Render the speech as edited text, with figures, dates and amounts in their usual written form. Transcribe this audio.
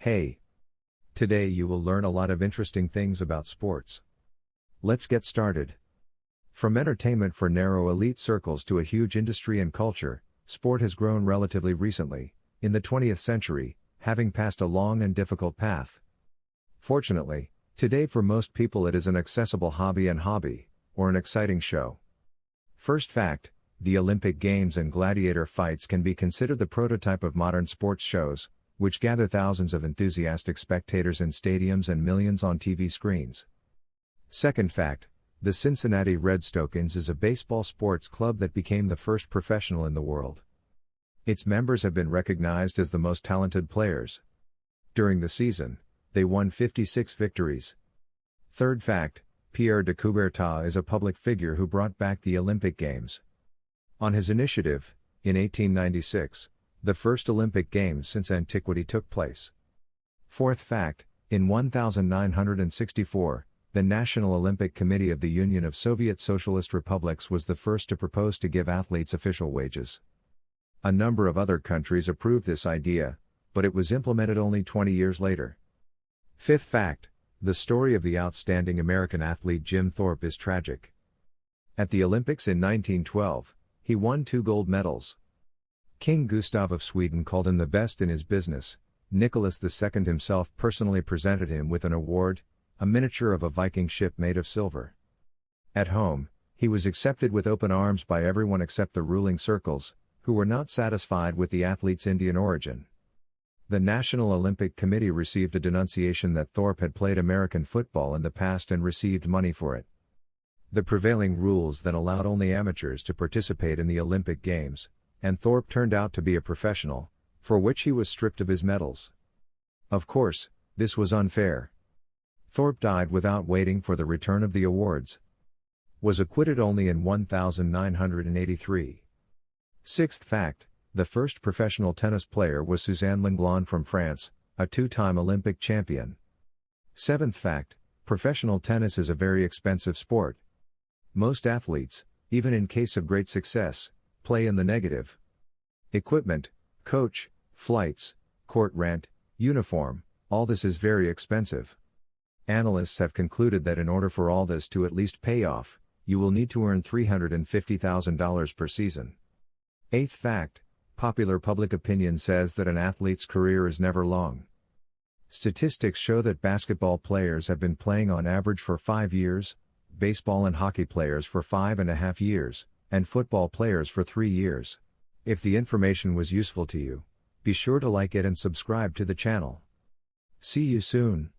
Hey! Today you will learn a lot of interesting things about sports. Let's get started. From entertainment for narrow elite circles to a huge industry and culture, sport has grown relatively recently, in the 20th century, having passed a long and difficult path. Fortunately, today for most people it is an accessible hobby, or an exciting show. First fact, the Olympic Games and gladiator fights can be considered the prototype of modern sports shows, which gather thousands of enthusiastic spectators in stadiums and millions on TV screens. Second fact, the Cincinnati Red Stokins is a baseball sports club that became the first professional in the world. Its members have been recognized as the most talented players. During the season, they won 56 victories. Third fact, Pierre de Coubertin is a public figure who brought back the Olympic Games. On his initiative, in 1896, the first Olympic Games since antiquity took place. Fourth fact, in 1964, the National Olympic Committee of the Union of Soviet Socialist Republics was the first to propose to give athletes official wages. A number of other countries approved this idea, but it was implemented only 20 years later. Fifth fact, the story of the outstanding American athlete Jim Thorpe is tragic. At the Olympics in 1912, he won 2 gold medals. King Gustav of Sweden called him the best in his business. Nicholas II himself personally presented him with an award, a miniature of a Viking ship made of silver. At home, he was accepted with open arms by everyone except the ruling circles, who were not satisfied with the athlete's Indian origin. The National Olympic Committee received a denunciation that Thorpe had played American football in the past and received money for it. The prevailing rules then allowed only amateurs to participate in the Olympic Games, and Thorpe turned out to be a professional, for which he was stripped of his medals. Of course, this was unfair. Thorpe died without waiting for the return of the awards. Was acquitted only in 1983. Sixth fact, the first professional tennis player was Suzanne Lenglen from France, a 2-time Olympic champion. Seventh fact, professional tennis is a very expensive sport. Most athletes, even in case of great success, play in the negative. Equipment, coach, flights, court rent, uniform, all this is very expensive. Analysts have concluded that in order for all this to at least pay off, you will need to earn $350,000 per season. Eighth fact, popular public opinion says that an athlete's career is never long. Statistics show that basketball players have been playing on average for 5 years, baseball and hockey players for 5.5 years, and football players for 3 years. If the information was useful to you, be sure to like it and subscribe to the channel. See you soon.